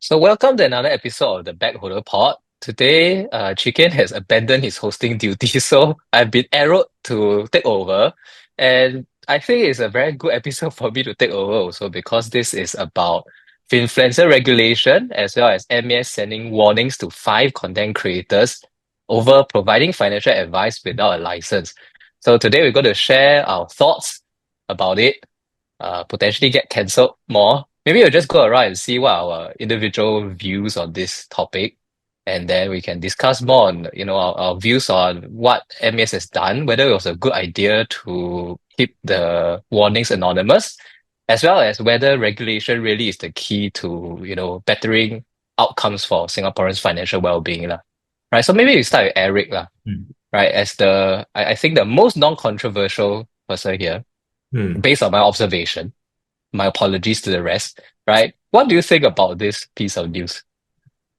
So welcome to another episode of the Backholder Pod. Today, Chicken has abandoned his hosting duties, so I've been arrowed to take over. And I think it's a very good episode for me to take over also because this is about Finfluencer regulation as well as MES sending warnings to five content creators over providing financial advice without a license. So today we're going to share our thoughts about it, potentially get cancelled more. Maybe we'll just go around and see what our individual views on this topic, and then we can discuss more on, our views on what MES has done, whether it was a good idea to keep the warnings anonymous, as well as whether regulation really is the key to, bettering outcomes for Singaporeans' financial well-being, lah. Right. So maybe we start with Eric, lah. Hmm. Right. As I think the most non-controversial person here, Hmm. based on my observation. My apologies to the rest, right? What do you think about this piece of news?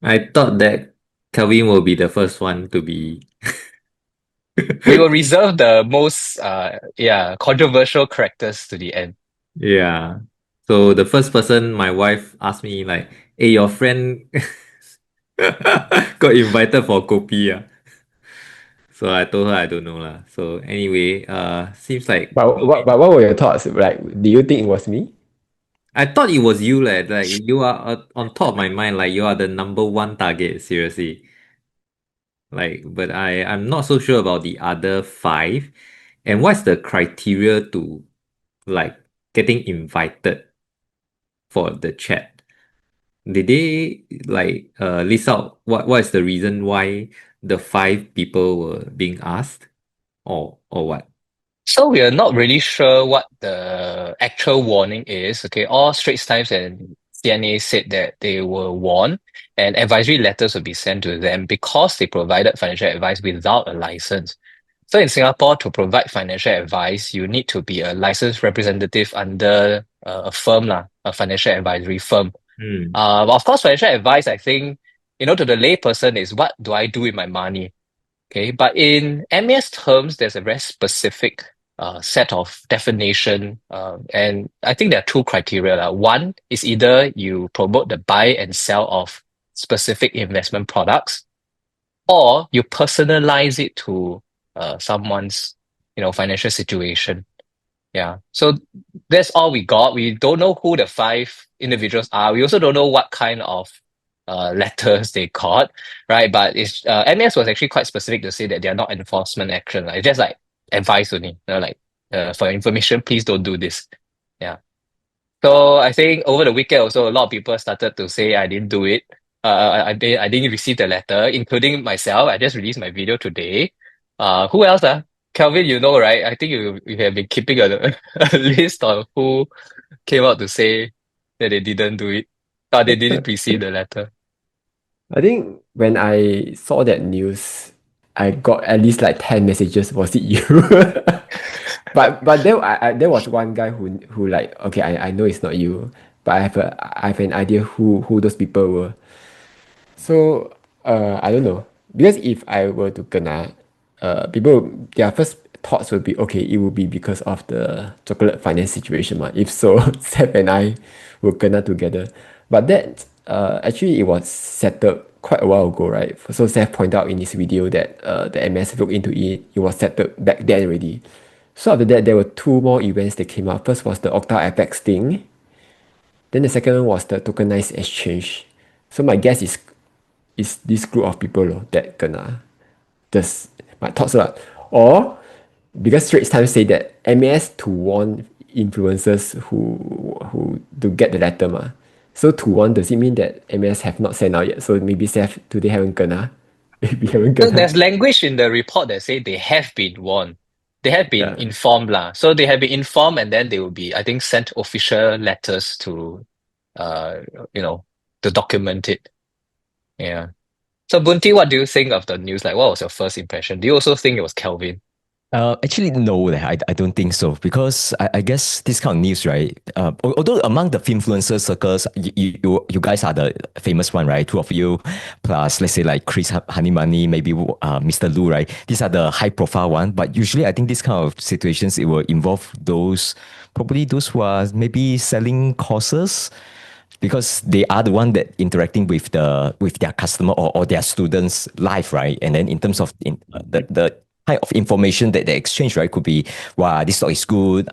I thought that Kelvin will be the first one to be. We will reserve the most controversial characters to the end. Yeah. So the first person my wife asked me like, "Hey, your friend got invited for kopi ah." So I told her I don't know lah. So anyway, seems like But what were your thoughts? Like, do you think it was me? I thought it was you leh. Like you are on top of my mind. Like you are the number one target. Seriously. Like, but I'm not so sure about the other five. And what's the criteria to like getting invited for the chat? Did they like list out what is the reason why the five people were being asked or what? So we are not really sure what the actual warning is. Okay, all Straits Times and CNA said that they were warned and advisory letters will be sent to them because they provided financial advice without a license. So in Singapore, to provide financial advice, you need to be a licensed representative under a firm, lah, a financial advisory firm. Hmm. But of course, financial advice, I think, to the layperson is what do I do with my money? Okay, but in MES terms, there's a very specific set of definition, and I think there are two criteria. One is either you promote the buy and sell of specific investment products, or you personalize it to someone's financial situation. Yeah. So that's all we got. We don't know who the five individuals are. We also don't know what kind of letters they got, right? But it's MES was actually quite specific to say that they are not enforcement action. Like, it's just like advice only. Like for your information, please don't do this. Yeah. So I think over the weekend also a lot of people started to say I didn't do it. I didn't receive the letter, including myself. I just released my video today. Who else? Kelvin, you know, right? I think you have been keeping a, a list of who came out to say that they didn't do it. They didn't receive the letter. I think when I saw that news, I got at least like 10 messages. Was it you? But there was one guy who like, okay, I know it's not you, but I have an idea who those people were. So I don't know, because if I were to kena, people their first thoughts would be, okay, it would be because of the chocolate finance situation, ma. If so, Seth and I will kena together. But that actually it was settled quite a while ago, right? So Seth pointed out in his video that the MS looked into it. It was settled back then already. So after that, there were two more events that came up. First was the Octa FX thing. Then the second one was the tokenized exchange. So my guess is this group of people that kena. Just my thoughts lah. Or because Straits Times say that MAS to warn influencers who to get the letter ma. So to warn, does it mean that MAS have not sent out yet? So maybe Seth today haven't kena. Maybe haven't So kena. there's language in the report that say they have been warned. They have been Yeah. informed lah. So they have been informed and then they will be, I think, sent official letters to uh to document it. Yeah. So Bunti, what do you think of the news? Like what was your first impression? Do you also think it was Kelvin? Actually, no, I don't think so because I guess this kind of news, right? Although among the influencer circles, you guys are the famous one, right? Two of you, plus let's say like Chris Honeymoney, maybe Mr. Lu, right? These are the high profile one. But usually, I think this kind of situations it will involve those probably those who are maybe selling courses because they are the one that interacting with their customer or their students live, right? And then in terms of the kind of information that they exchange, right, could be, wow, this stock is good,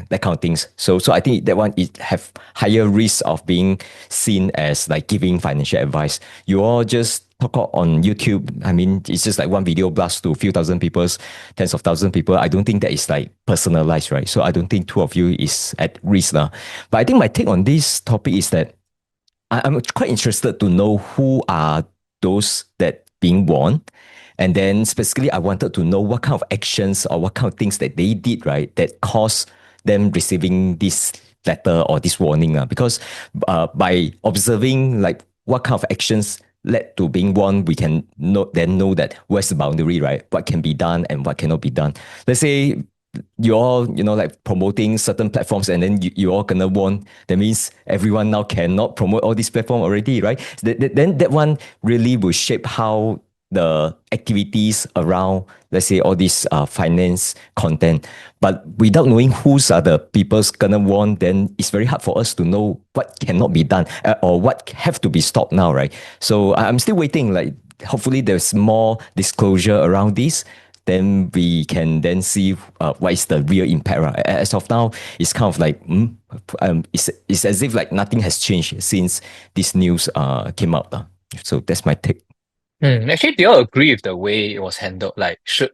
that kind of things. So I think that one it have higher risk of being seen as like giving financial advice. You all just talk out on YouTube. I mean, it's just like one video blast to a few thousand people, tens of thousands of people. I don't think that is like personalized, right? So I don't think two of you is at risk now. But I think my take on this topic is that I'm quite interested to know who are those that being warned. And then specifically, I wanted to know what kind of actions or what kind of things that they did, right, that caused them receiving this letter or this warning. Because by observing like what kind of actions led to being warned, we can know that where's the boundary, right? What can be done and what cannot be done. Let's say you all, like promoting certain platforms and then you all gonna warn. That means everyone now cannot promote all these platforms already, right? Then that one really will shape how the activities around, let's say, all this finance content. But without knowing who's are the people's gonna warn, then it's very hard for us to know what cannot be done or what have to be stopped now, right? So I'm still waiting. Like, hopefully, there's more disclosure around this, then we can then see what is the real impact. Right? As of now, it's kind of like it's as if like nothing has changed since this news came out. So that's my take. Actually, do you all agree with the way it was handled? Like, should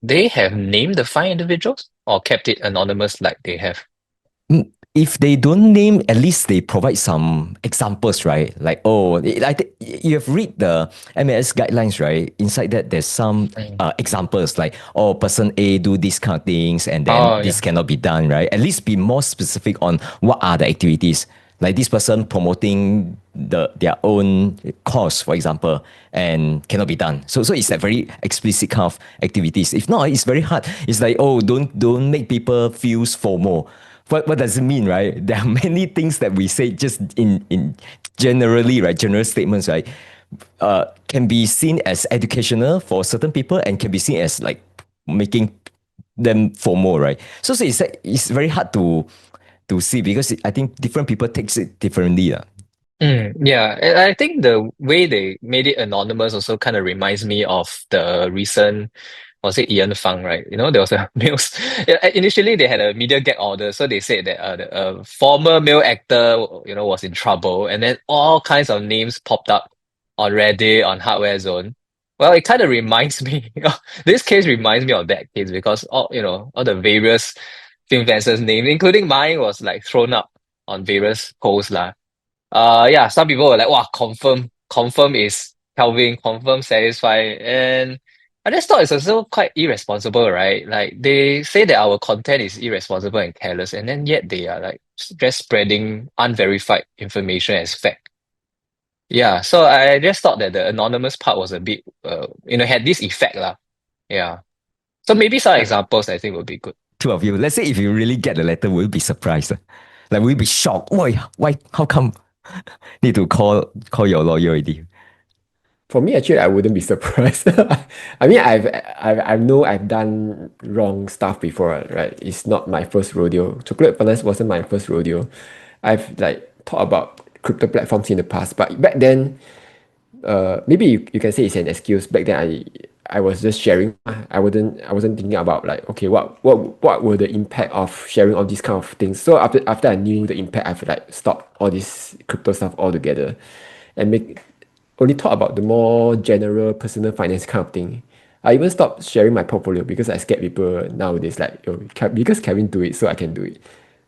they have named the five individuals or kept it anonymous like they have? If they don't name, at least they provide some examples, right? Like, oh, I think you have read the MAS guidelines, right? Inside that, there's some examples like, oh, person A do these kind of things, and then Oh, this yeah. cannot be done, right? At least be more specific on what are the activities. Like this person promoting their own cause, for example, and cannot be done. So it's a very explicit kind of activities. If not, it's very hard. It's like, oh, don't make people feel FOMO. What does it mean, right? There are many things that we say just in generally, right? General statements, right? Can be seen as educational for certain people and can be seen as like making them FOMO, right? So it's very hard to see because I think different people takes it differently. Yeah, and I think the way they made it anonymous also kind of reminds me of the recent, was it Ian Fang, right? There was a news. Yeah, initially, they had a media gag order, so they said that a former male actor, was in trouble, and then all kinds of names popped up on Reddit, on Hardware Zone. Well, it kind of reminds me, this case reminds me of that case because all the various Finfluencers' names, including mine, was like thrown up on various posts lah. Yeah, some people were like, wow, confirm is Calvin, confirm satisfied. And I just thought it's also quite irresponsible, right? Like they say that our content is irresponsible and careless, and then yet they are like just spreading unverified information as fact. Yeah, so I just thought that the anonymous part was a bit, had this effect lah. Yeah. So maybe some examples I think would be good. Two of you, let's say if you really get the letter, will you be surprised? Like, will you be shocked? Why? How come? Need to call your lawyer already. For me, actually, I wouldn't be surprised. I mean, I know I've done wrong stuff before, right? It's not my first rodeo. Chocolate finance wasn't my first rodeo. I've like thought about crypto platforms in the past, but back then, maybe you can say it's an excuse. Back then, I was just sharing. I wasn't thinking about like, okay, what were the impact of sharing all these kind of things. So after I knew the impact, I've like stopped all this crypto stuff altogether, and make only talk about the more general personal finance kind of thing. I even stopped sharing my portfolio because I scared people nowadays like, oh, because Kevin do it, so I can do it.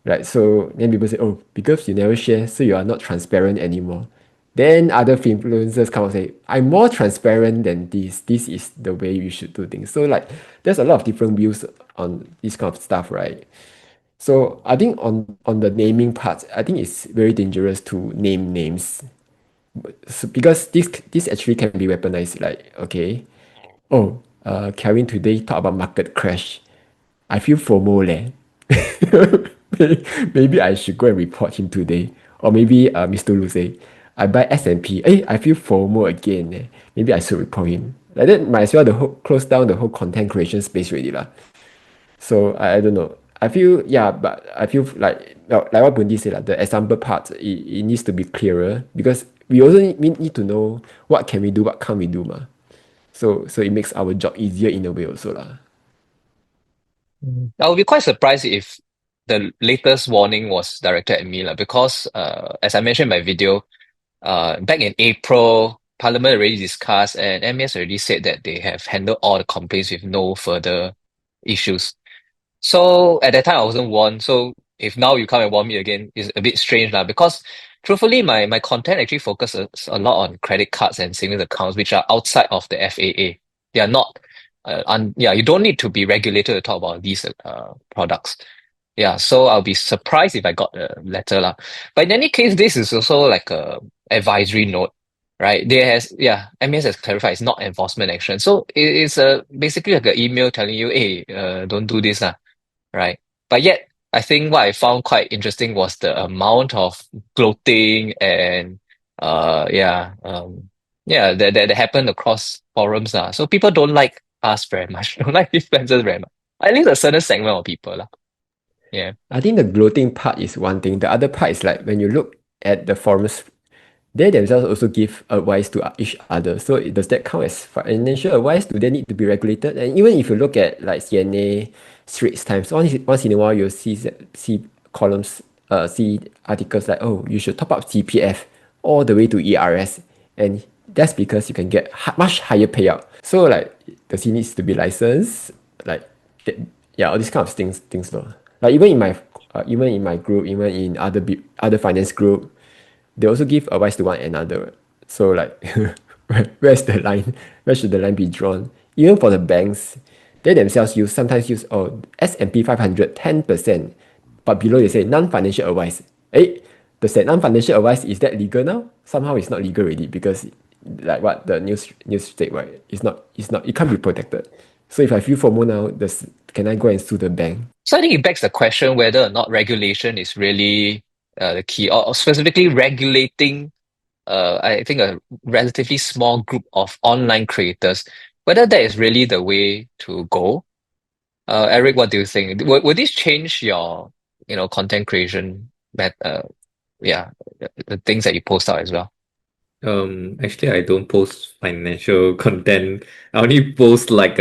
Right? So then people say, oh, because you never share, so you are not transparent anymore. Then other influencers come and say, I'm more transparent than this. This is the way you should do things. So like there's a lot of different views on this kind of stuff, right? So I think on the naming part, I think it's very dangerous to name names. So because this actually can be weaponized. Like, okay, oh, Kevin today talk about market crash. I feel FOMO leh. Maybe I should go and report him today. Or maybe Mr. Lu say, I buy S&P. Hey, I feel FOMO again. Eh. Maybe I should report him. Like that, might as well close down the whole content creation space already lah. So I don't know. I feel yeah, but I feel like what Bundy said, like, the example part, it needs to be clearer because we also need to know what can we do, what can't we do, ma. So it makes our job easier in a way also lah. I would be quite surprised if the latest warning was directed at me, lah, because as I mentioned in my video, back in April, Parliament already discussed and MAS already said that they have handled all the complaints with no further issues. So at that time I wasn't warned. So if now you come and warn me again, it's a bit strange lah. Because truthfully, my content actually focuses a lot on credit cards and savings accounts, which are outside of the FAA. They are not. Yeah, you don't need to be regulated to talk about these products. Yeah, so I'll be surprised if I got a letter lah. But in any case, this is also like a advisory note, right? MAS has clarified it's not enforcement action. So it's basically like an email telling you, hey, don't do this lah, right? But yet, I think what I found quite interesting was the amount of gloating and that happened across forums lah. So people don't like us very much, don't like influencers very much. At least a certain segment of people lah. Yeah. I think the gloating part is one thing. The other part is like when you look at the forums, they themselves also give advice to each other. So does that count as financial advice? Do they need to be regulated? And even if you look at like CNA, Straits Times, once in a while you'll see columns, see articles like, oh, you should top up CPF all the way to ERS, and that's because you can get much higher payout. So like, does he needs to be licensed? Like, yeah, all these kind of things though. Like even in my group, even in other finance group, they also give advice to one another. So like, where's the line? Where should the line be drawn? Even for the banks, they themselves sometimes use S&P 500 10%, but below they say non-financial advice. Does that non-financial advice, is that legal now? Somehow it's not legal already because like what the news state, right? It's not it can't be protected. So if I feel FOMO now, can I go and sue the bank? So I think it begs the question whether or not regulation is really the key, or specifically regulating, I think a relatively small group of online creators, whether that is really the way to go. Eric, what do you think? Would this change your, content creation, the things that you post out as well? Actually, I don't post financial content. I only post like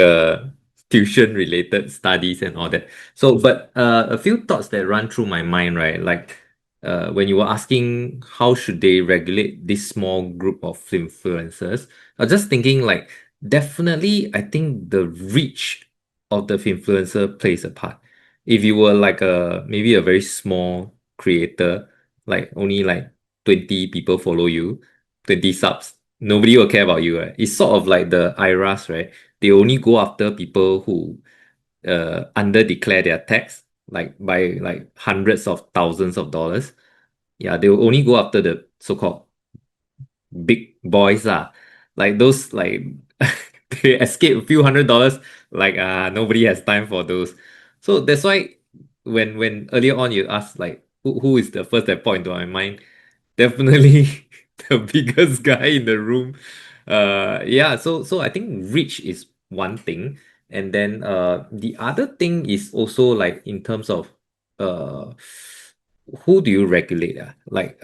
tuition related studies and all that. So, but a few thoughts that run through my mind, right? Like when you were asking how should they regulate this small group of influencers, I was just thinking like definitely I think the reach of the influencer plays a part. If you were like maybe a very small creator, like only like 20 people follow you, 20 subs, nobody will care about you, right? It's sort of like the IRAS, right? They only go after people who under declare their tax, like by like hundreds of thousands of dollars. Yeah, they will only go after the so-called big boys lah. Like those like they escape a few $100, like nobody has time for those. So that's why when earlier on you asked like who is the first that point into my mind, definitely the biggest guy in the room. Yeah, so I think reach is one thing. And then the other thing is also like in terms of uh who do you regulate? Like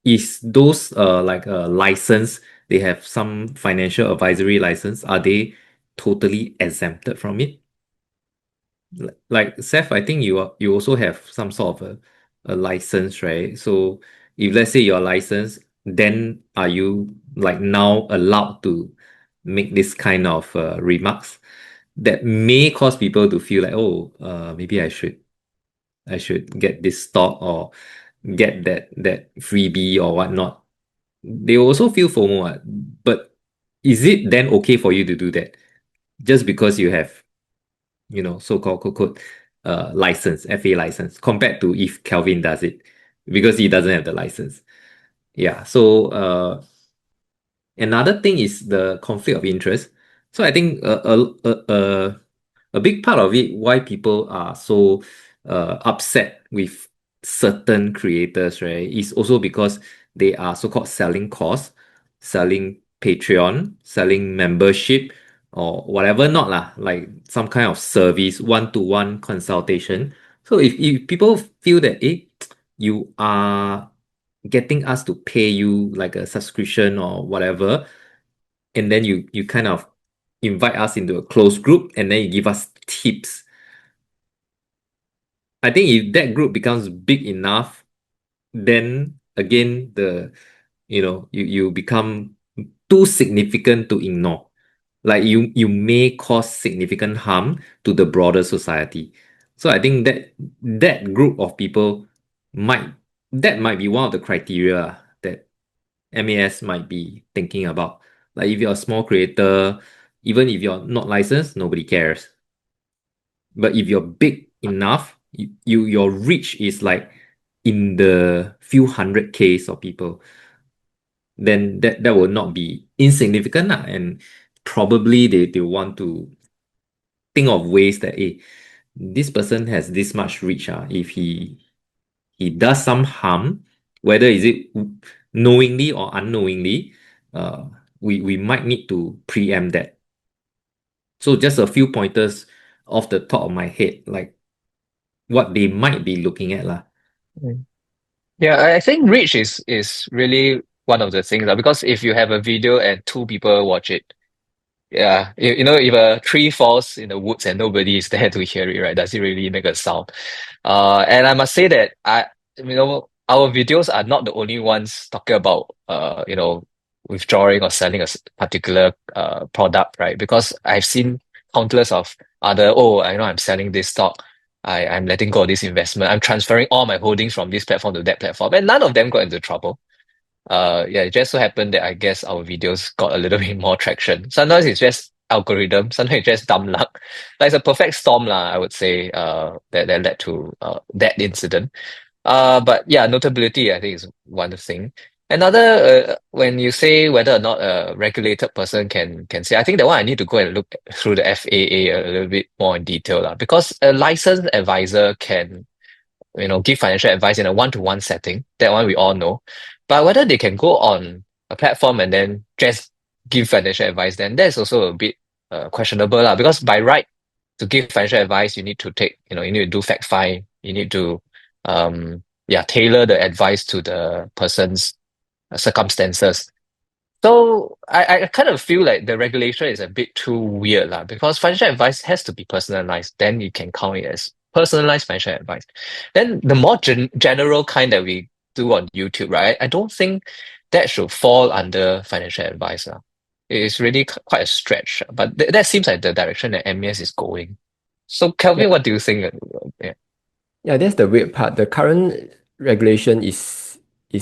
is those like license, they have some financial advisory license, are they totally exempted from it? Like Seth, I think you also have some sort of a license, right? So if let's say you're licensed, then are you like now allowed to make this kind of remarks that may cause people to feel like, oh, maybe I should get this stock or get that freebie or whatnot. They also feel FOMO, but is it then okay for you to do that just because you have, so-called quote, license, FA license, compared to if Kelvin does it because he doesn't have the license? Yeah. So another thing is the conflict of interest. So I think a big part of it, why people are so upset with certain creators, right, is also because they are so-called selling course, selling Patreon, selling membership, or whatever not lah, like some kind of service, one-to-one consultation So if people feel that you are getting us to pay you like a subscription or whatever, and then you kind of invite us into a closed group and then you give us tips. I think if that group becomes big enough, then again you become too significant to ignore. Like you may cause significant harm to the broader society. So I think that group of people might that might be one of the criteria that MAS might be thinking about. Like if you're a small creator, even if you're not licensed, nobody cares. But if you're big enough, your reach is like in the few hundred Ks of people, then that will not be insignificant lah. And probably they want to think of ways that this person has this much reach. If he does some harm, whether is it knowingly or unknowingly, uh, we might need to preempt that. So just a few pointers off the top of my head, like what they might be looking at lah. Mm. Yeah, I think reach is really one of the things because if you have a video and two people watch it, yeah, if a tree falls in the woods and nobody is there to hear it, right? Does it really make a sound? And I must say that our videos are not the only ones talking about withdrawing or selling a particular product, right? Because I've seen countless of other, oh, I know I'm selling this stock. I'm letting go of this investment. I'm transferring all my holdings from this platform to that platform, and none of them got into trouble. Yeah, it just so happened that I guess our videos got a little bit more traction. Sometimes it's just algorithm, sometimes it's just dumb luck. Like it's a perfect storm, lah, I would say, that led to that incident. But yeah, notability, I think, is one thing. Another, when you say whether or not a regulated person can say, I think that one I need to go and look through the FAA a little bit more in detail, lah, because a licensed advisor can give financial advice in a one-to-one setting. That one we all know. But whether they can go on a platform and then just give financial advice, then that's also a bit questionable, lah. Because by right to give financial advice, you need to you need to do fact find, you need to tailor the advice to the person's circumstances. So I kind of feel like the regulation is a bit too weird, lah, because financial advice has to be personalized. Then you can count it as personalized financial advice. Then the more general kind that we do on YouTube, right? I don't think that should fall under financial advice, lah. It's really quite a stretch, but that seems like the direction that MES is going. So, Yeah, Kelvin, what do you think? Yeah. yeah, that's the weird part. The current regulation is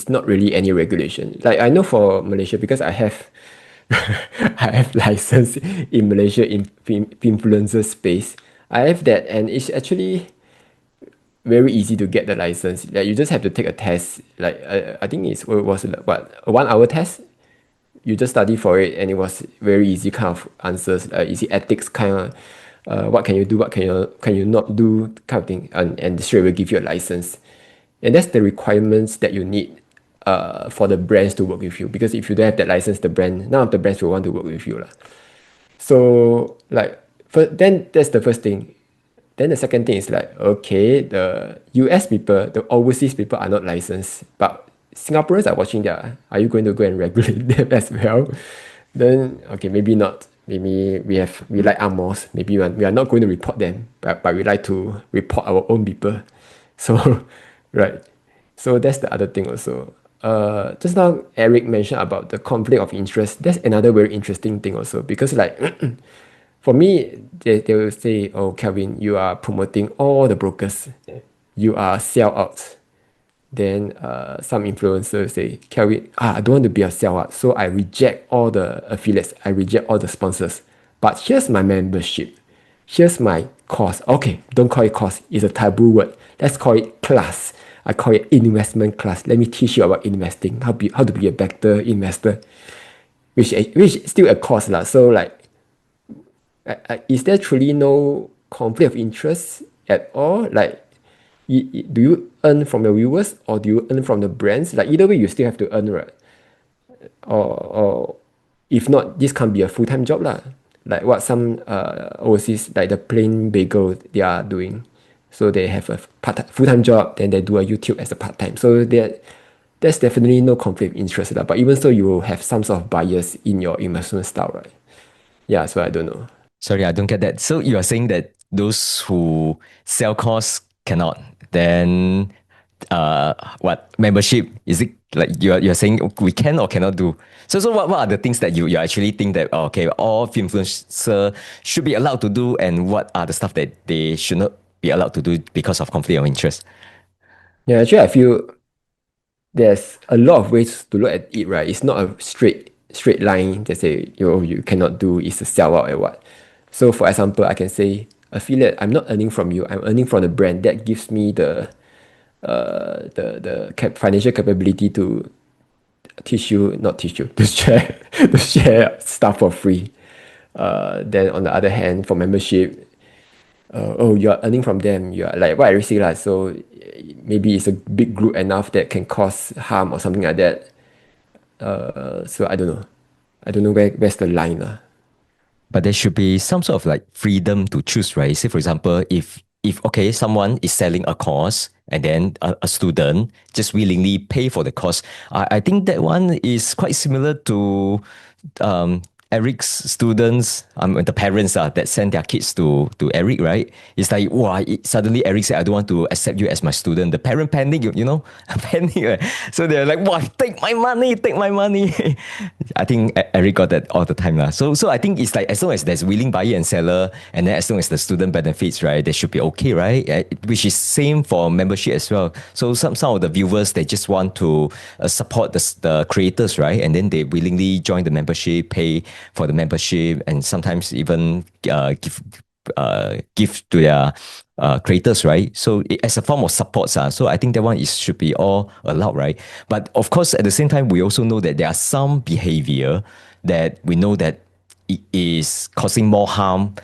not really any regulation. Like I know for Malaysia because I have I have license in Malaysia in influencer space. I have that, and it's actually very easy to get the license. Like you just have to take a test. Like I think it was what, a 1 hour test. You just study for it, and it was very easy kind of answers. Easy ethics kind of. What can you do? What can you not do? Kind of thing, and straight will give you a license. And that's the requirements that you need for the brands to work with you. Because if you don't have that license, none of the brands will want to work with you, lah. So like, then that's the first thing. Then the second thing is like, okay, the US people, the overseas people are not licensed, but Singaporeans are watching there. Are you going to go and regulate them as well? Then okay, maybe not. Maybe we like Amos. Maybe we are not going to report them, but we like to report our own people. So, right. So that's the other thing also. Just now Eric mentioned about the conflict of interest. That's another very interesting thing also because like for me, they will say, oh, Kelvin, you are promoting all the brokers. You are sellouts. Then some influencers say, Kelvin, I don't want to be a sellout. So I reject all the affiliates. I reject all the sponsors. But here's my membership. Here's my course. Okay, don't call it course. It's a taboo word. Let's call it class. I call it investment class. Let me teach you about investing, how to be a better investor, which is still a course lah. So like, is there truly no conflict of interest at all? Like, do you earn from your viewers or do you earn from the brands? Like either way, you still have to earn, right? Or if not, this can't be a full-time job lah. Like what some overseas, like the plain bagel, they are doing. So they have a full-time job, then they do a YouTube as a part-time. So there's definitely no conflict of interest. But even so, you will have some sort of bias in your investment style, right? Yeah, so I don't know. Sorry, I don't get that. So you are saying that those who sell course cannot. Then what membership is it like you're saying we can or cannot do? So what are the things that you actually think that okay, all influencer should be allowed to do, and what are the stuff that they should not be allowed to do because of conflict of interest? Yeah, actually, I feel there's a lot of ways to look at it, right? It's not a straight line that say you cannot do is to sell out or what. So for example, I can say affiliate, I'm not earning from you, I'm earning from the brand. That gives me the financial capability to not teach you, to share stuff for free. Then on the other hand, for membership, oh, you are earning from them. You are like what I say lah. So maybe it's a big group enough that can cause harm or something like that. So I don't know. I don't know where's the line lah. But there should be some sort of like freedom to choose, right? Say, for example, if okay, someone is selling a course and then a student just willingly pay for the course, I think that one is quite similar to Eric's students, the parents that send their kids to Eric, right? It's like, wow, suddenly Eric said, I don't want to accept you as my student. The parent panic, you know, panic. Right? So they're like, wow, take my money, take my money. I think Eric got that all the time. So I think it's like, as long as there's willing buyer and seller, and then as long as the student benefits, right, they should be okay, right? Which is same for membership as well. So some of the viewers, they just want to support the creators, right? And then they willingly join the membership, pay for the membership, and sometimes even give to their creators, right? So as a form of support, so I think that one should be all allowed, right? But of course, at the same time, we also know that there are some behavior that we know that it is causing more harm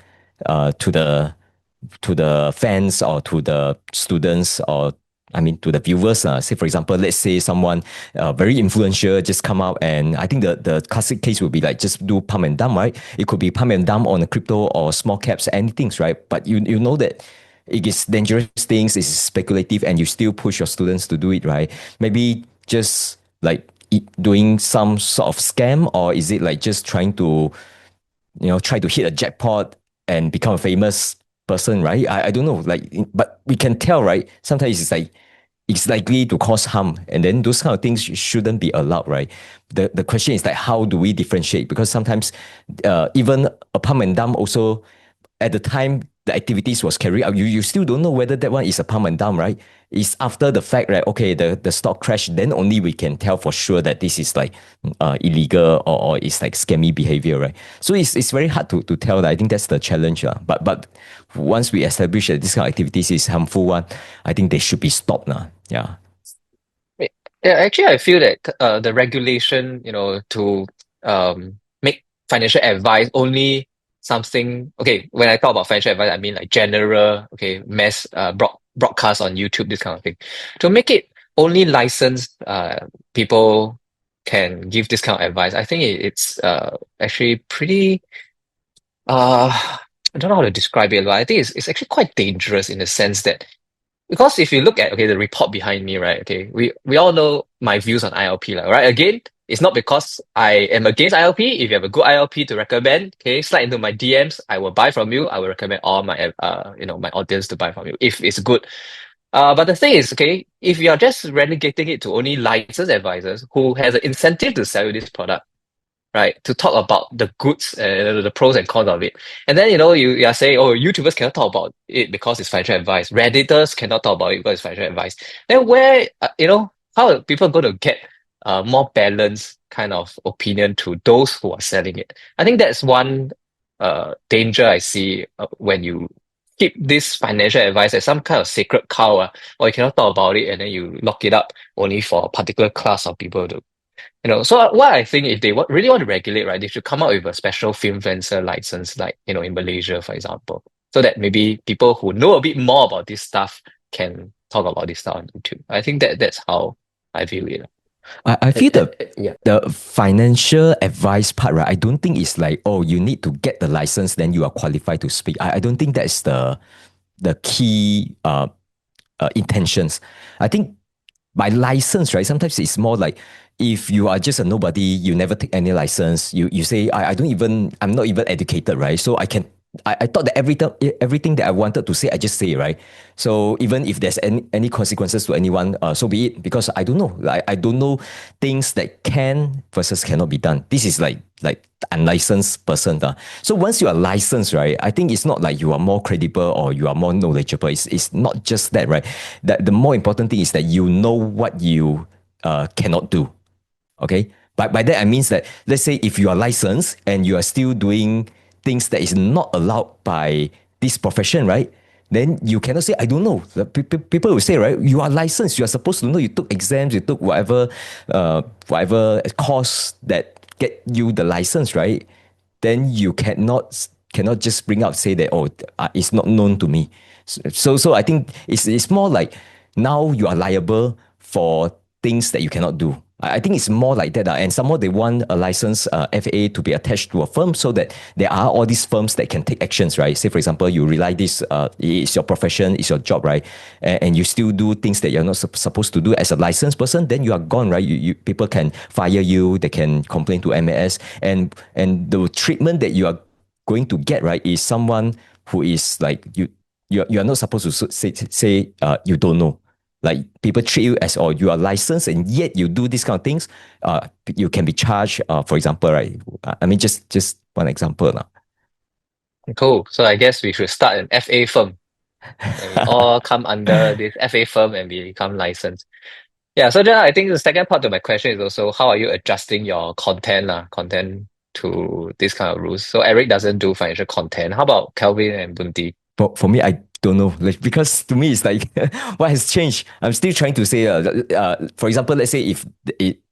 to the fans or to the students or I mean, to the viewers. Say, for example, let's say someone very influential just come out, and I think the classic case would be like just do pump and dump, right? It could be pump and dump on a crypto or small caps, anything, right? But you know that it is dangerous things, it's speculative, and you still push your students to do it, right? Maybe just like doing some sort of scam, or is it like just trying to try to hit a jackpot and become a famous person, right? I don't know, like, but we can tell, right? Sometimes it's likely to cause harm, and then those kind of things shouldn't be allowed, right? The question is like, how do we differentiate? Because sometimes even a pump and dump also, at the time the activities was carried out, you still don't know whether that one is a pump and dump, right? It's after the fact, right? Okay, the stock crashed, then only we can tell for sure that this is like illegal or it's like scammy behavior, right? So it's very hard to tell. I think that's the challenge. But once we establish that this kind of activities is harmful one, I think they should be stopped now. Yeah. Yeah, actually, I feel that the regulation, to make financial advice only something. Okay, when I talk about financial advice, I mean like general, okay, mass broadcast on YouTube, this kind of thing. To make it only licensed people can give this kind of advice. I think it's actually pretty I don't know how to describe it, but I think it's actually quite dangerous in the sense that because if you look at the report behind me, right? Okay, we all know my views on ILP, like, right? Again, it's not because I am against ILP. If you have a good ILP to recommend, okay, slide into my DMs. I will buy from you. I will recommend all my my audience to buy from you if it's good. But the thing is, okay, if you are just relegating it to only licensed advisors who has an incentive to sell you this product, right? To talk about the goods and the pros and cons of it. And then, you are saying, oh, YouTubers cannot talk about it because it's financial advice. Redditors cannot talk about it because it's financial advice. Then where, how are people going to get more balanced kind of opinion to those who are selling it? I think that's one danger I see when you keep this financial advice as some kind of sacred cow, or you cannot talk about it and then you lock it up only for a particular class of people to so what I think if they really want to regulate, right, they should come up with a special Finfluencer license, like, in Malaysia, for example, so that maybe people who know a bit more about this stuff can talk about this stuff on YouTube. I think that's how I view it. I feel Yeah. the financial advice part, right? I don't think it's like, oh, you need to get the license, then you are qualified to speak. I don't think that's the key intentions. I think by license, right? Sometimes it's more like if you are just a nobody, you never take any license. You say I don't even I'm not even educated, right? So I thought that everything that I wanted to say, I just say, right? So even if there's any consequences to anyone, so be it. Because I don't know, I don't know things that can versus cannot be done. This is like unlicensed person. So once you are licensed, right? I think it's not like you are more credible or you are more knowledgeable. It's not just that, right? That the more important thing is that you know what you cannot do. Okay. But by that, I means that let's say if you are licensed and you are still doing things that is not allowed by this profession, right? Then you cannot say, I don't know. People will say, right? You are licensed. You are supposed to know. You took exams. You took whatever course that get you the license, right? Then you cannot just bring up say that it's not known to me. So I think it's more like now you are liable for things that you cannot do. I think it's more like that. And some more they want a license FA to be attached to a firm so that there are all these firms that can take actions, right? Say, for example, you realize this is your profession, is your job, right? And you still do things that you're not supposed to do as a licensed person, then you are gone, right? People can fire you, they can complain to MAS. And the treatment that you are going to get, right, is someone who is like, you're not supposed to say you don't know. Like people treat you as you are licensed and yet you do these kind of things. You can be charged. For example, right? I mean, just one example now. Cool. So I guess we should start an FA firm. And we all come under this FA firm and become licensed. Yeah, so then I think the second part of my question is also how are you adjusting your content to this kind of rules? So Eric doesn't do financial content. How about Kelvin and Bunty? For me, I don't know. Like, because to me, it's like, what has changed? I'm still trying to say, for example, let's say if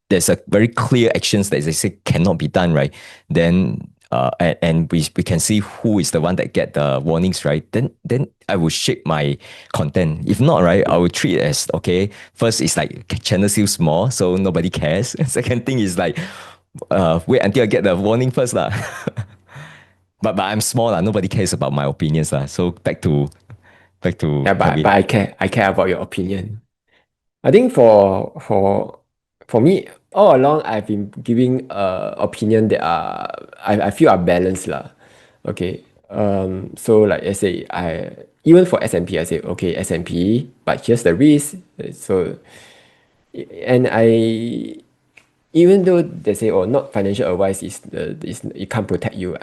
there's a very clear actions that they say cannot be done, right? Then, and we can see who is the one that get the warnings, right? Then I will shape my content. If not, right, I will treat it as, okay, first it's like channel still small, so nobody cares. Second thing is like, wait until I get the warning first lah. But I'm small lah. Nobody cares about my opinions lah. So back to Yeah, but Kelvin. I care about your opinion. I think for me, all along I've been giving opinion that I feel are balanced lah. Okay. So like I say, I even for S&P, I say okay S&P, but here's the risk. So and even though they say not financial advice is it can't protect you,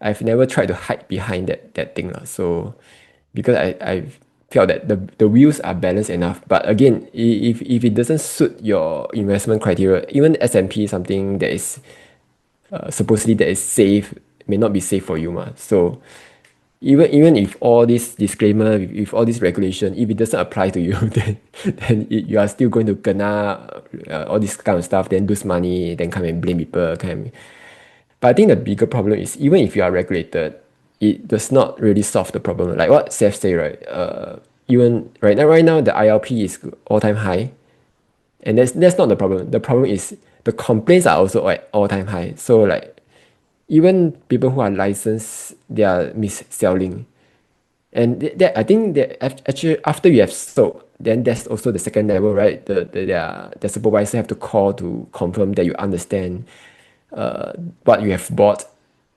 I've never tried to hide behind that thing lah. So because I felt that the wheels are balanced enough. But again, if it doesn't suit your investment criteria, even S&P something that is supposedly that is safe may not be safe for you ma. So even if all this disclaimer, if all this regulation, if it doesn't apply to you, then you are still going to kena all this kind of stuff, then lose money, then come and blame people. But I think the bigger problem is even if you are regulated, it does not really solve the problem. Like what Seth say, right? Even right now the ILP is all-time high, and that's not the problem. The problem is the complaints are also at all-time high. So like even people who are licensed, they are mis-selling. And that I think that actually after you have sold, then that's also the second level, right? The supervisor have to call to confirm that you understand what you have bought,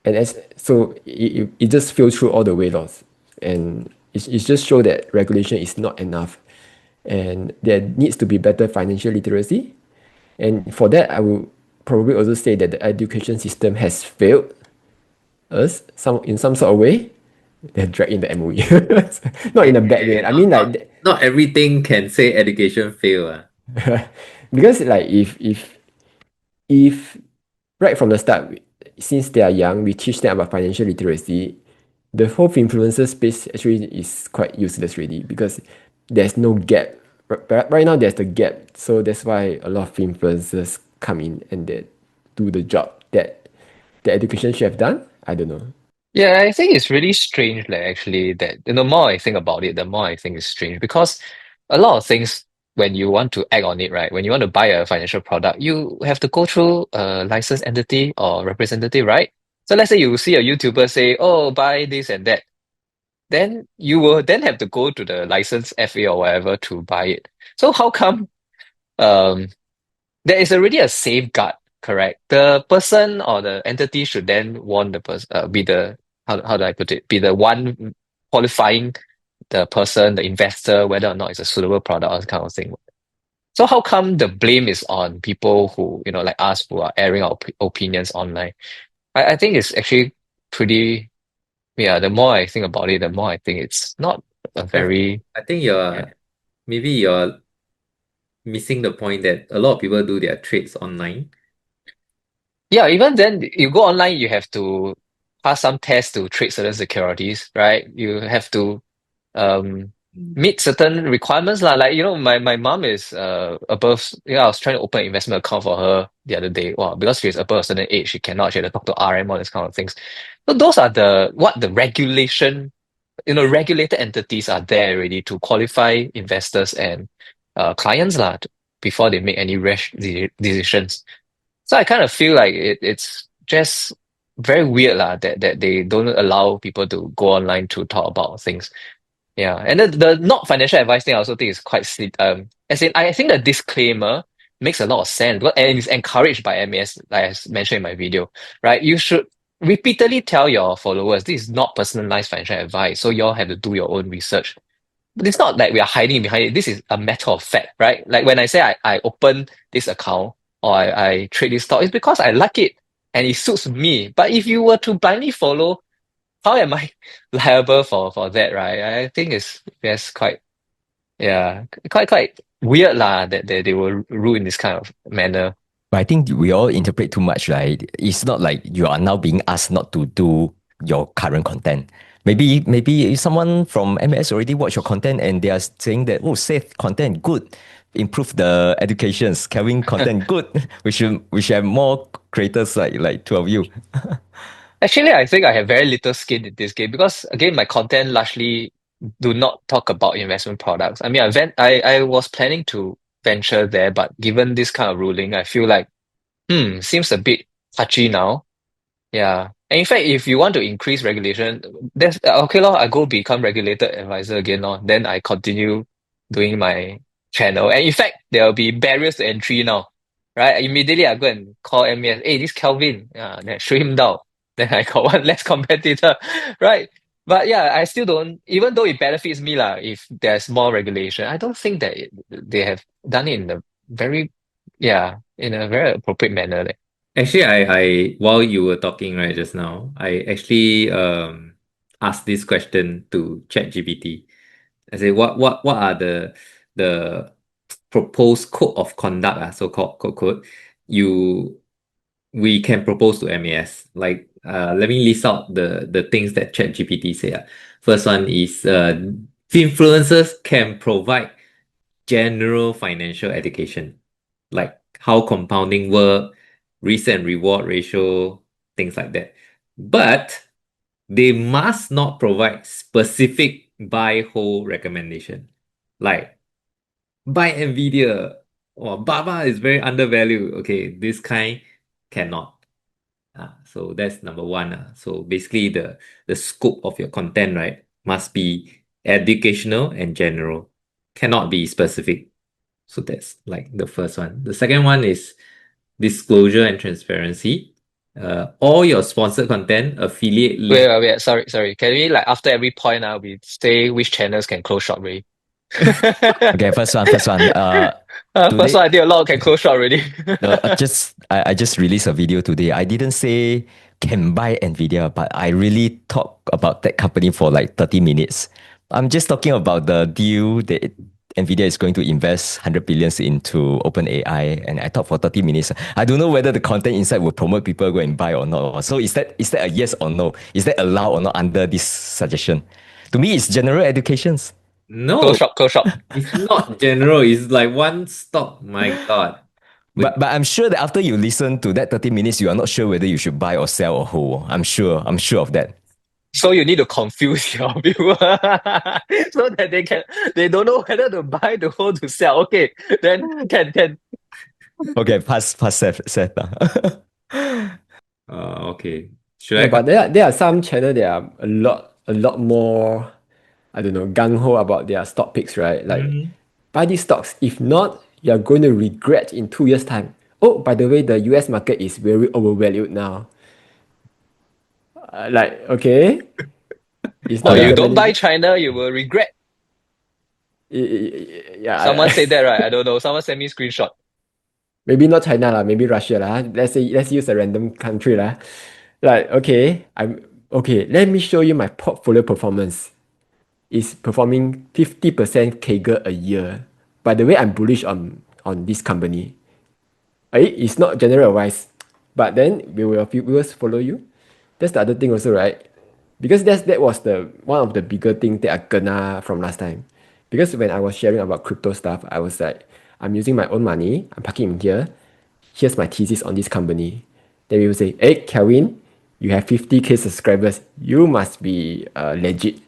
and so it just feels through all the way laws, and it just show that regulation is not enough, and there needs to be better financial literacy, and for that I will probably also say that the education system has failed us in some sort of way. They drag in the MOE, not in a bad way. I mean like Not everything can say education fail. because like if right from the start, since they are young, we teach them about financial literacy, the whole influencer space actually is quite useless already because there's no gap. Right now, there's the gap. So that's why a lot of influencers come in and they do the job that the education should have done. I don't know. Yeah, I think it's really strange, like actually, that the more I think about it, the more I think it's strange because a lot of things when you want to act on it, right? When you want to buy a financial product, you have to go through a licensed entity or representative, right? So let's say you see a YouTuber say, "Oh, buy this and that." then you will then have to go to the licensed FA or whatever to buy it. So how come um there is already a safeguard, correct? The person or the entity should then warn the person, be the how do I put it? Be the one qualifying the person, the investor, whether or not it's a suitable product or that kind of thing. So how come the blame is on people who, like us who are airing our opinions online? I think it's actually pretty, yeah, the more I think about it, the more I think it's not a I very, I think yeah. you're missing the point that a lot of people do their trades online. Yeah, even then, you go online, you have to pass some tests to trade certain securities, right? You have to um meet certain requirements lah. Like, my mom is above, I was trying to open an investment account for her the other day. Wow, because she's above a certain age, she cannot, she had to talk to RM, all this kind of things. So those are what the regulation, regulated entities are there already to qualify investors and clients lah, before they make any rash decisions. So I kind of feel like it's just very weird lah that they don't allow people to go online to talk about things. Yeah, and the not financial advice thing I also think is quite sweet. As in, I think the disclaimer makes a lot of sense, and it's encouraged by MAS, like I mentioned in my video, right? You should repeatedly tell your followers this is not personalized financial advice, so you all have to do your own research. But it's not like we are hiding behind it. This is a matter of fact, right? Like when I say I open this account or I trade this stock, it's because I like it and it suits me. But if you were to blindly follow, how am I liable for that, right? I think that's quite, yeah, quite weird lah that they will rule in this kind of manner. But I think we all interpret too much, right? It's not like you are now being asked not to do your current content. Maybe someone from MS already watched your content and they are saying that, oh, safe content, good. Improve the educations, Kevin content, good. We should have more creators like two of you. Actually, I think I have very little skin in this game because again, my content largely do not talk about investment products. I mean, I was planning to venture there, but given this kind of ruling, I feel like, seems a bit touchy now. Yeah. And in fact, if you want to increase regulation, that's okay, lor, I go become regulated advisor again, lor. Then I continue doing my channel. And in fact, there will be barriers to entry now. Right? Immediately I go and call MES, hey, this Kelvin, then shoot him down. Then I got one less competitor. Right? But yeah, I still don't, even though it benefits me lah, if there's more regulation, I don't think that they have done it in a very appropriate manner. Like. Actually, I while you were talking right just now, I actually asked this question to ChatGPT. I say, what are the proposed code of conduct, so-called code, you we can propose to MAS. Like, let me list out the things that ChatGPT say. First one is influencers can provide general financial education, like how compounding work, risk and reward ratio, things like that. But they must not provide specific buy hold recommendation. Like, buy Nvidia or Baba is very undervalued. Okay, this kind cannot. So that's number one. So basically the scope of your content, right, must be educational and general. Cannot be specific. So that's like the first one. The second one is disclosure and transparency. All your sponsored content, affiliate link. Wait. Sorry. Can we, like, after every point now we say which channels can close shop already? Okay, first one. First Today, one, I think a lot can close shop already. I just released a video today. I didn't say can buy Nvidia, but I really talk about that company for like 30 minutes. I'm just talking about the deal that Nvidia is going to invest 100 billions into OpenAI, and I talk for 30 minutes. I don't know whether the content inside will promote people go and buy or not. So is that a yes or no? Is that allowed or not under this suggestion? To me, it's general educations. No, Close shop. it's not general. It's like one stock. My God. But I'm sure that after you listen to that 30 minutes, you are not sure whether you should buy or sell or hold. I'm sure of that. So you need to confuse your viewer so that they don't know whether to buy, to hold, to sell. Okay, then can. Okay, pass Seth. Okay. Should Yeah, I? but there are some channel that are a lot more I don't know, gung ho about their stock picks, right? Like, Mhm. buy these stocks. If not, you're going to regret in 2 years' time. Oh, by the way, the US market is very overvalued now. Like, okay, it's Or not you Yeah. don't buy recommendation. China, you will regret. Yeah, Someone said that, right? I don't know. Someone sent me screenshot. maybe not China lah, maybe Russia lah. Let's say let's use a random country lah. Like, okay, I'm okay. Let me show you my portfolio performance. Is performing 50% CAGR a year. By the way, I'm bullish on this company. It's not general advice, but then will viewers follow you? That's the other thing also, right? Because that was the one of the bigger thing that I kena from last time. Because when I was sharing about crypto stuff, I was like, I'm using my own money, I'm parking in here. Here's my thesis on this company. Then we will say, hey, Kelvin, you have 50K subscribers. You must be legit.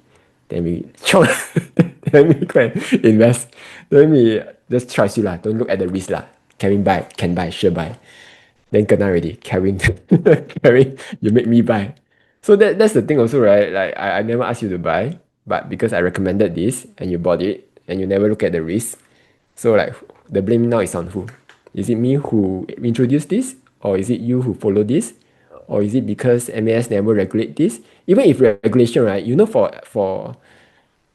Then we then we go and invest. Then we just trust you lah. Don't look at the risk lah. Kevin buy, can buy, sure buy. Then kena already. Kevin, Kevin, you make me buy. So that's the thing also, right? Like I never asked you to buy, but because I recommended this and you bought it and you never look at the risk. So like the blame now is on who? Is it me who introduced this? Or is it you who follow this? Or is it because MAS never regulate this? Even if regulation, right? You know, for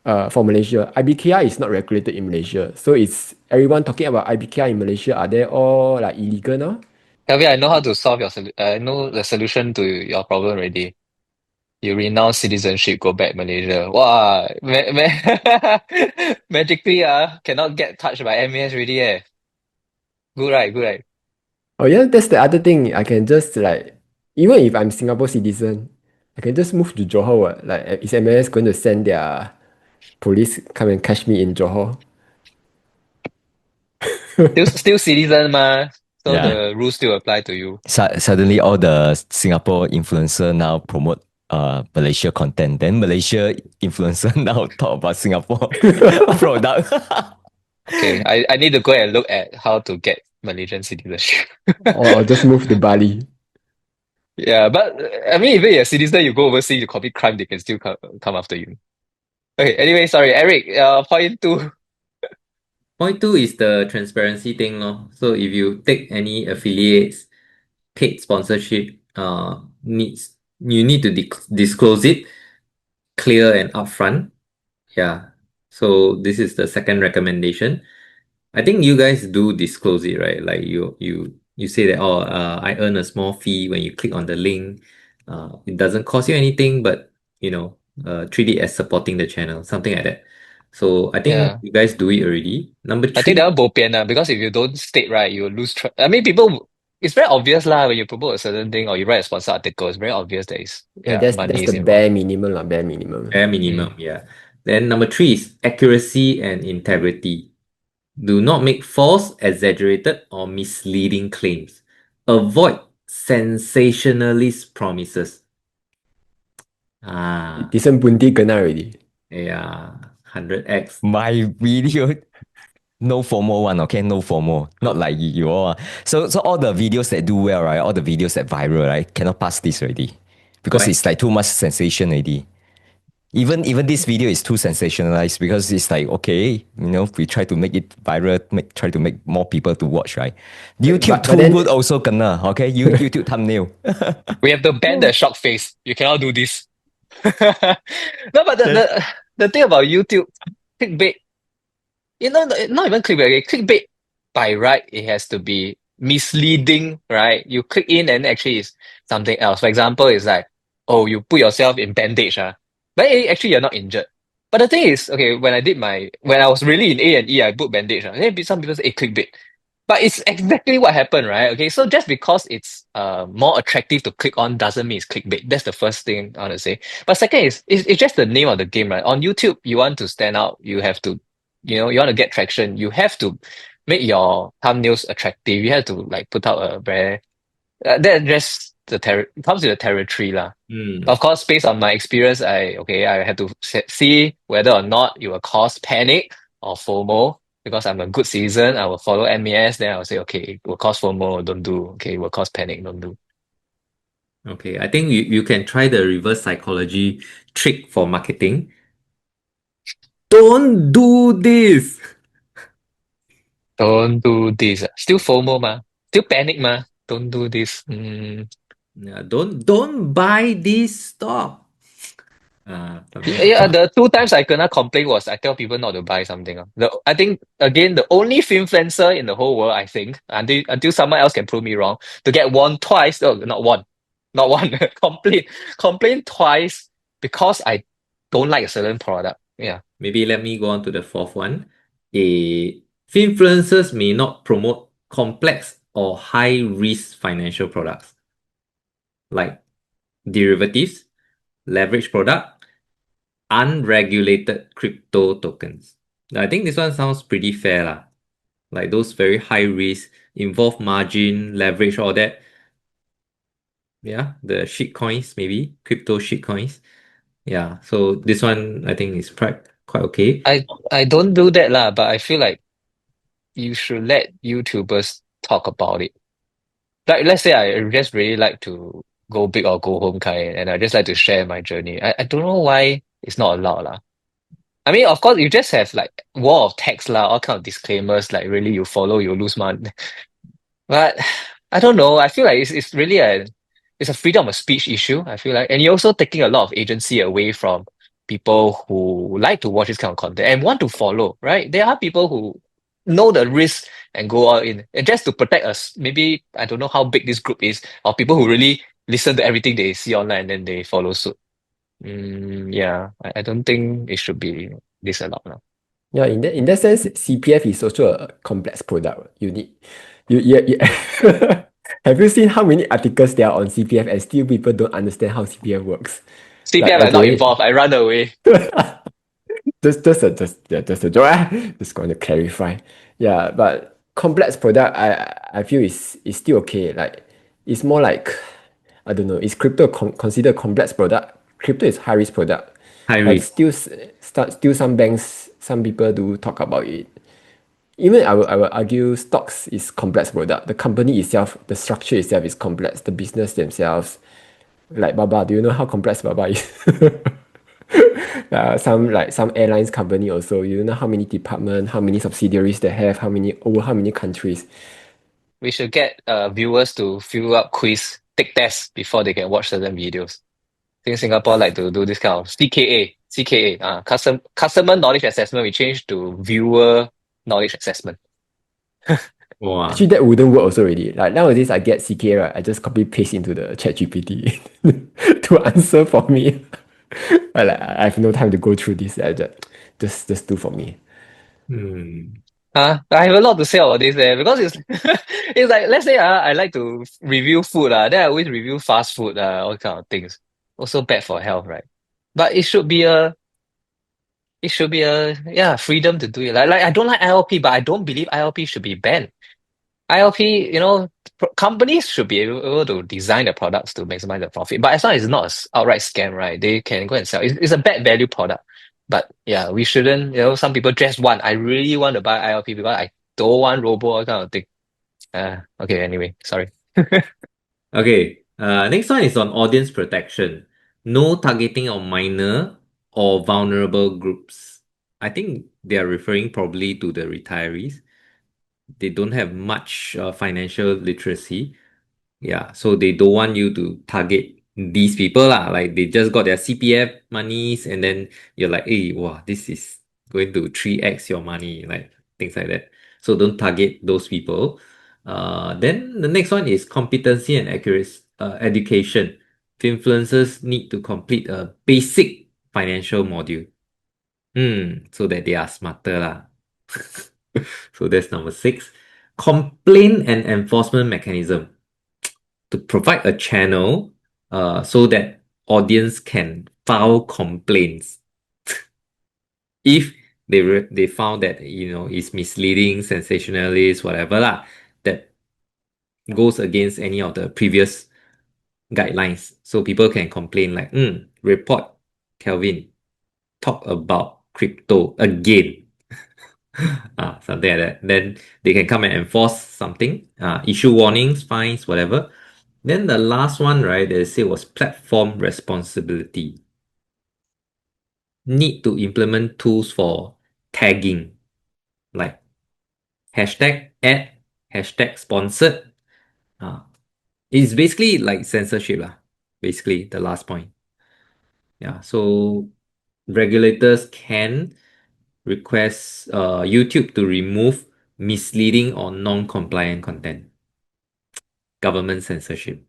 Malaysia, IBKR is not regulated in Malaysia. So it's everyone talking about IBKR in Malaysia. Are they all like illegal now? Kelvin, I know how to solve I know the solution to your problem already. You renounce citizenship, go back Malaysia. Wow, magically, cannot get touched by MAS already, eh. Good, right? Good, right? Oh yeah, that's the other thing. I can just like, even if I'm Singapore citizen, I can just move to Johor. What? Like, is MAS going to send their police come and catch me in Johor? Still citizen, ma. So Yeah. the rules still apply to you. Suddenly all the Singapore influencer now promote Malaysia content. Then Malaysia influencer now talk about Singapore product. Okay, I need to go and look at how to get Malaysian citizenship. Or just move to Bali. Yeah, but I mean, even you're a citizen, you go overseas, you commit crime, they can still come after you. Okay, anyway, sorry, Eric, point two. Point two is the transparency thing, lor. So if you take any affiliates, paid sponsorship, you need to disclose it clear and upfront. Yeah. So this is the second recommendation. I think you guys do disclose it, right? Like you say that, oh, I earn a small fee when you click on the link. It doesn't cost you anything, but treat it as supporting the channel, something like that. So I think Yeah. you guys do it already. Number I think three, that one bo pian, because if you don't state right, you will lose track. I mean, it's very obvious lah when you promote a certain thing or you write a sponsor article. It's very obvious that Yeah, that's money the is involved. bare minimum lah, bare minimum. bare minimum, Mm. yeah. Then number three is accuracy and integrity. Do not make false, exaggerated, or misleading claims. Avoid sensationalist promises. Ah, Decent bunti kena already. yeah, 100x. My video, no FOMO one, okay? No FOMO. Not like you all. So all the videos that do well, right? All the videos that viral, right? Cannot pass this already. Because Why? it's like too much sensation already. Even this video is too sensationalized because it's like, okay, we try to make it viral, try to make more people to watch, right? YouTube But too then good also kena, okay? YouTube thumbnail. We have to ban the shock face. You cannot do this. No, but the thing about YouTube, clickbait, not even clickbait, okay? Clickbait by right, it has to be misleading, right? You click in and actually it's something else. For example, it's like, oh, you put yourself in bandage, but actually you're not injured. But the thing is, okay, when I was really in A&E, I put bandage, then some people say, hey, clickbait. But it's exactly what happened, right? Okay, so just because it's more attractive to click on doesn't mean it's clickbait. That's the first thing I want to say. But second is, it's just the name of the game, right? On YouTube, you want to stand out, you have to, you want to get traction, you have to make your thumbnails attractive. You have to like put out a very that just it comes with the territory lah. Hmm. Of course, based on my experience, I had to see whether or not it will cause panic or FOMO. Because I'm a good citizen, I will follow MAS. Then I will say, okay, it will cause FOMO, don't do. Okay, it will cause panic, don't do. Okay, I think you can try the reverse psychology trick for marketing. don't do this. Don't do this. Still FOMO ma. Still panic ma. Don't do this. Yeah, don't buy this stock. Something like Yeah, that. the two times I gonna complain was I tell people not to buy something. I think again the only influencer in the whole world, I think, until someone else can prove me wrong, to get warned twice. Oh, not one. Complain twice because I don't like a certain product. Yeah. Maybe let me go on to the fourth one. Influencers may not promote complex or high risk financial products like derivatives, leverage product, unregulated crypto tokens. I think this one sounds pretty fair lah. Like those very high risk, involve margin, leverage, all that. Yeah, the shit coins maybe, crypto shit coins. Yeah, so this one I think is quite okay. I don't do that lah, but I feel like you should let YouTubers talk about it. Like let's say I just really like to go big or go home kind, and I just like to share my journey. I don't know why it's not allowed lah. I mean, of course, you just have like wall of text lah, all kind of disclaimers, like really you follow, you lose money. But I don't know. I feel like it's really it's a freedom of speech issue, I feel like. And you're also taking a lot of agency away from people who like to watch this kind of content and want to follow, right? There are people who know the risk and go all in. And just to protect us, maybe I don't know how big this group is, or people who really listen to everything they see online and then they follow suit. Yeah, I don't think it should be disallowed now. Yeah, in that sense, CPF is also a complex product. You need you have you seen how many articles there are on CPF and still people don't understand how CPF works? Like, CPF, I'm not okay, involved. I run away. just a joke. Just going to clarify. Yeah, but complex product, I feel is still okay. Like it's more like I don't know. Is crypto considered complex product? Crypto is high risk product, High but risk. still some banks, some people do talk about it. Even I will argue stocks is complex product. The company itself, the structure itself is complex. The business themselves, like Baba, do you know how complex Baba is? Some airlines company also. You know how many department, how many subsidiaries they have, over how many countries. We should get viewers to fill up quiz, take tests before they can watch certain videos. I think Singapore like to do this kind of customer knowledge assessment. We change to viewer knowledge assessment. Wow. Actually, that wouldn't work also already. Like nowadays, I get CK, right? I just copy paste into the chat GPT to answer for me. I have no time to go through this. I just do for me. I have a lot to say about this because it's it's like let's say I like to review food then I always review fast food all kind of things. Also bad for health, right? But it should be a yeah freedom to do it. Like I don't like ILP, but I don't believe ILP should be banned. ILP, companies should be able to design the products to maximize the profit. But as long as it's not an outright scam, right? They can go and sell. It's a bad value product. But yeah, we shouldn't, some people just want, I really want to buy ILP because I don't want robo or kind of thing. Okay, anyway, sorry. Okay, next one is on audience protection. No targeting on minor or vulnerable groups. I think they are referring probably to the retirees. They don't have much financial literacy. Yeah, so they don't want you to target these people lah. Like they just got their CPF monies and then you're like, hey, wow, this is going to 3x your money, like things like that. So don't target those people. Then the next one is competency and accuracy education. Influencers need to complete a basic financial module. So that they are smarter lah. So that's number 6. Complaint and enforcement mechanism to provide a channel so that audience can file complaints if they found that it's misleading, sensationalist, whatever lah, that goes against any of the previous guidelines. So people can complain like, report Kelvin talk about crypto again. Something like that. Then they can come and enforce something, issue warnings, fines, whatever. Then the last one, right, they say was platform responsibility. need to implement tools for tagging, like hashtag ad, hashtag sponsored. It's basically like censorship lah. Basically, the last point. Yeah, so regulators can request YouTube to remove misleading or non-compliant content. Government censorship.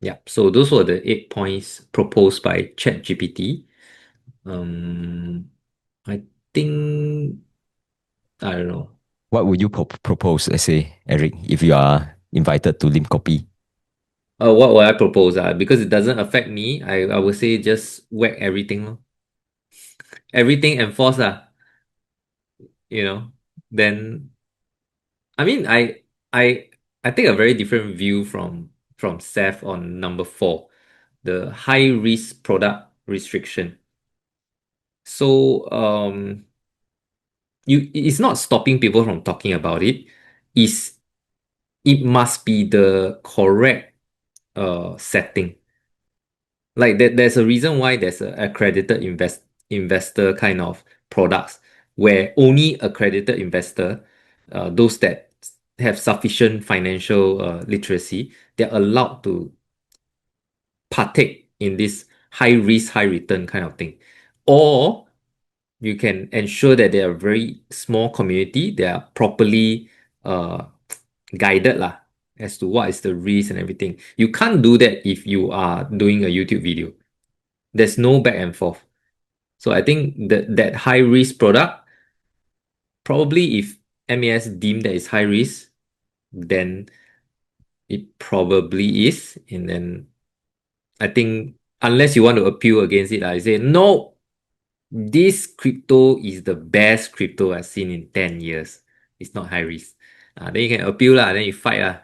Yeah, so those were the 8 points proposed by ChatGPT. I think I don't know. What would you propose, let's say, Eric, if you are invited to Lim Copy? What would I propose? Because it doesn't affect me, I would say just whack everything. Everything enforce. You know, then I mean I I take a very different view from Seth on number 4, the high risk product restriction. So it's not stopping people from talking about it. Is it must be the correct setting. Like there's a reason why there's a accredited investor kind of products where only accredited investor, those that have sufficient financial literacy, they're allowed to partake in this high risk, high return kind of thing. Or you can ensure that they are a very small community, they are properly uh, guided lah as to what is the risk and everything. You can't do that if you are doing a YouTube video. There's no back and forth. So I think that high risk product, probably if MAS deem that is high risk, then it probably is. And then I think unless you want to appeal against it, I say no, this crypto is the best crypto I've seen in 10 years. It's not high risk. Then you can appeal lah, then you fight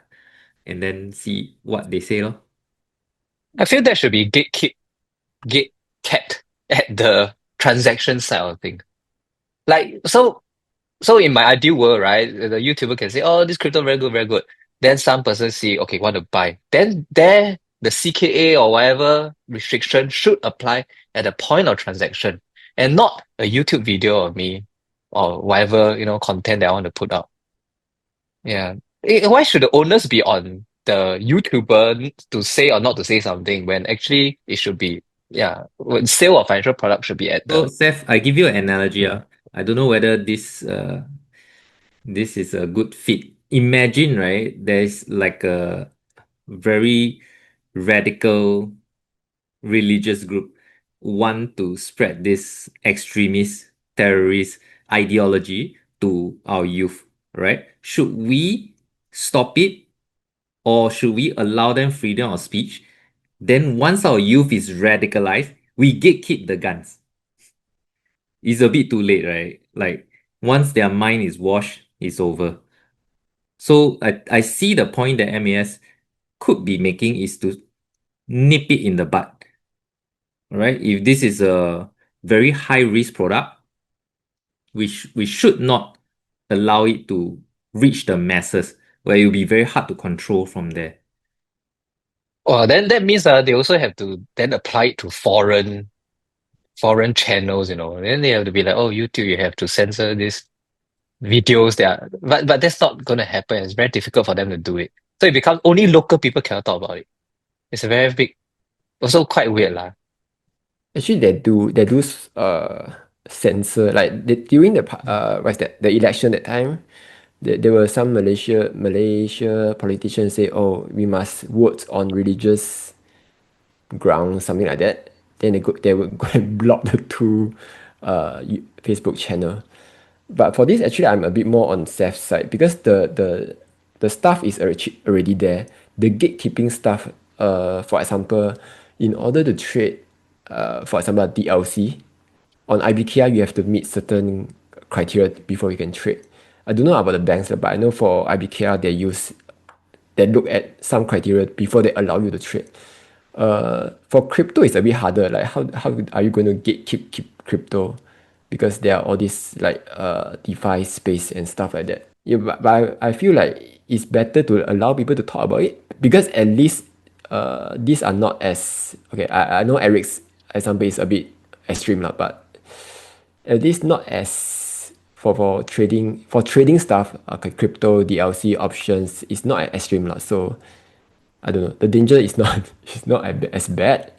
and then see what they say lor. I feel there should be gate kept at the transaction side of thing. Like so in my ideal world, right, the YouTuber can say, "Oh, this crypto very good, very good." Then some person see, okay, want to buy. Then there the CKA or whatever restriction should apply at the point of transaction, and not a YouTube video of me or whatever, content that I want to put out. Yeah. Why should the onus be on the YouTuber to say or not to say something when actually it should be, yeah, when sale of financial product should be at So the, Seth, I give you an analogy. yeah. I don't know whether this is a good fit. Imagine, right, there's like a very radical religious group want to spread this extremist terrorist ideology to our youth, right? Should we stop it or should we allow them freedom of speech? Then once our youth is radicalized, we gatekeep the guns. It's a bit too late, right? Like once their mind is washed, it's over. So I see the point that MAS could be making is to nip it in the bud. Right? If this is a very high risk product, we should not allow it to reach the masses where it will be very hard to control from there. Oh, then that means they also have to then apply it to foreign channels, Then they have to be like, oh, YouTube, you have to censor these videos that are, but that's not gonna happen. It's very difficult for them to do it. So it becomes only local people cannot talk about it. It's a very big, also quite weird lah. Actually, they do censor like during what's that, the election that time. There were some Malaysia politicians say, oh, we must vote on religious grounds, something like that. Then they would go and block the two Facebook channel. But for this, actually, I'm a bit more on Seth's side because the stuff is already there. The gatekeeping stuff, for example, in order to trade, for example, DLC on IBKR, you have to meet certain criteria before you can trade. I don't know about the banks, but I know for IBKR they look at some criteria before they allow you to trade. For crypto, it's a bit harder. Like how are you going to keep crypto? Because there are all these like DeFi space and stuff like that. Yeah, but I feel like it's better to allow people to talk about it because at least these are not as okay. I know Eric's example is a bit extreme lah, but at least not as for trading stuff, like crypto, DLC options, it's not as extreme lah. So I don't know. The danger is not is not as bad.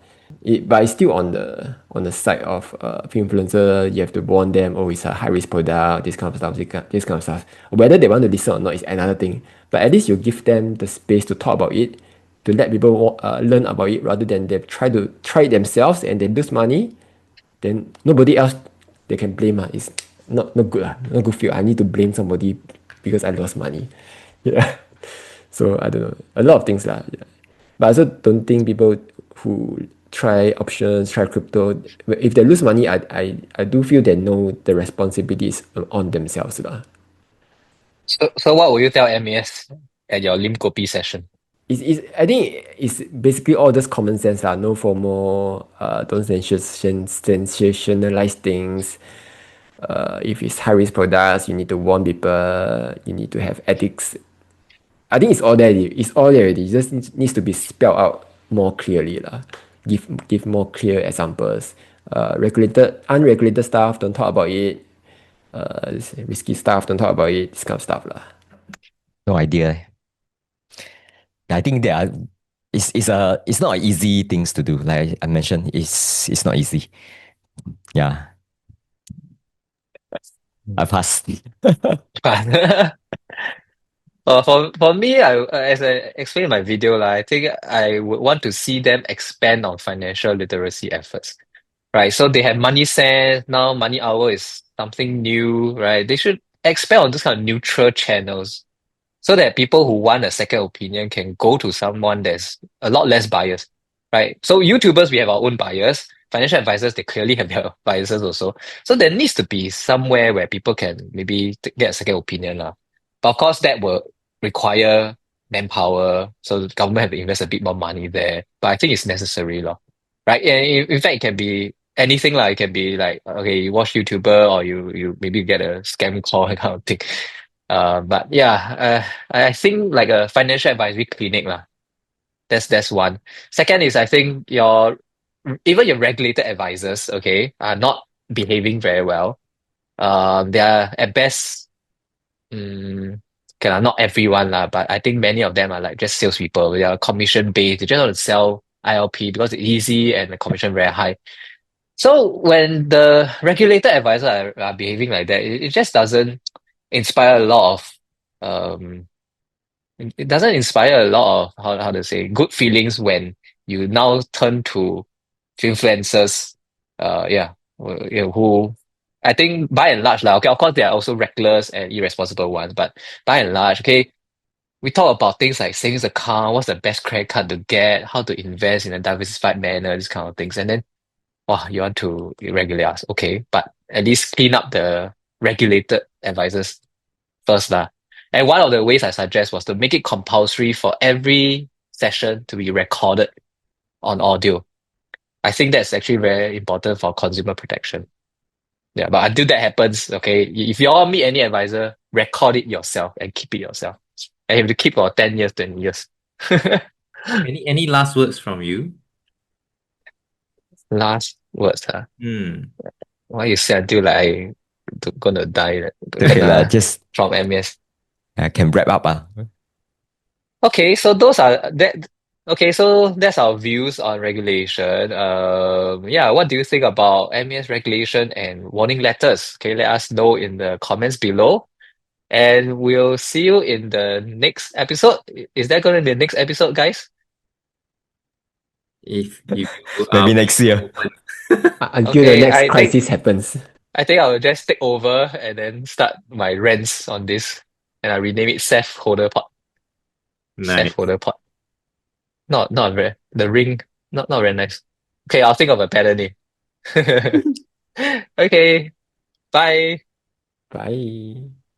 But it's still on the side of influencer. You have to warn them. Oh, it's a high risk product. This kind of stuff. This kind of stuff. Whether they want to listen or not is another thing. But at least you give them the space to talk about it, to let people learn about it, rather than they try it themselves and they lose money. Then nobody else they can blame. It's not good. Not good feel. I need to blame somebody because I lost money. Yeah. So I don't know. A lot of things lah. Yeah. But I also don't think people who try options, try crypto, if they lose money, I do feel they know the responsibilities on themselves lah. So what will you tell MAS at your Lim Kopi session? I think it's basically all just common sense lah. No FOMO. Don't sensationalize things. If it's high risk products, you need to warn people. You need to have ethics. I think it's all there. It's all there already. It just needs to be spelled out more clearly lah. Give more clear examples. Regulated, unregulated stuff, don't talk about it. Risky stuff, don't talk about it. This kind of stuff lah. No idea. I think there are it's not easy things to do. Like I mentioned, it's not easy. Yeah. I passed. But for me, as I explained in my video, I think I would want to see them expand on financial literacy efforts. Right. So they have money sense. Now money hour is something new, right? They should expand on this kind of neutral channels so that people who want a second opinion can go to someone that's a lot less biased, right? So YouTubers, we have our own bias. Financial advisors, they clearly have their biases also. So there needs to be somewhere where people can maybe get a second opinion. But of course, that will require manpower. So the government have to invest a bit more money there. But I think it's necessary, right? And in fact, it can be anything like it can be like, okay, you watch YouTuber or you maybe get a scam call kind of thing. But yeah, I think like a financial advisory clinic lah. That's one. Second is I think even your regulated advisors, okay, are not behaving very well. They are at best, okay, not everyone lah, but I think many of them are like just salespeople. They are commission based. They just want to sell ILP because it's easy and the commission very high. So when the regulated advisors are behaving like that, it just doesn't inspire a lot of it doesn't inspire a lot of how to say good feelings when you now turn to influencers, who I think by and large, okay, of course there are also reckless and irresponsible ones, but by and large, okay, we talk about things like savings account, what's the best credit card to get, how to invest in a diversified manner, these kind of things, and then wow, you want to regulate us, okay, but at least clean up the regulated advisors first lah. And one of the ways I suggest was to make it compulsory for every session to be recorded on audio. I think that's actually very important for consumer protection. Yeah, but until that happens, okay, if you all meet any advisor, record it yourself and keep it yourself. And you have to keep for 10 years, 20 years. Any last words from you? Last words, huh? Hmm. Why you say until like I gonna die Okay, just from MS? I can wrap up. Okay, so those are that. Okay, so that's our views on regulation. Yeah, what do you think about MES regulation and warning letters? Okay, let us know in the comments below, and we'll see you in the next episode. Is that going to be the next episode, guys? If you Maybe next year. Until Okay, the next crisis happens. I think I will just take over and then start my rants on this, and I rename it Seth Holder Pot. Nice. Seth Holder Pot. Not very the ring. Not very nice. Okay, I'll think of a better name. Okay. Bye. Bye.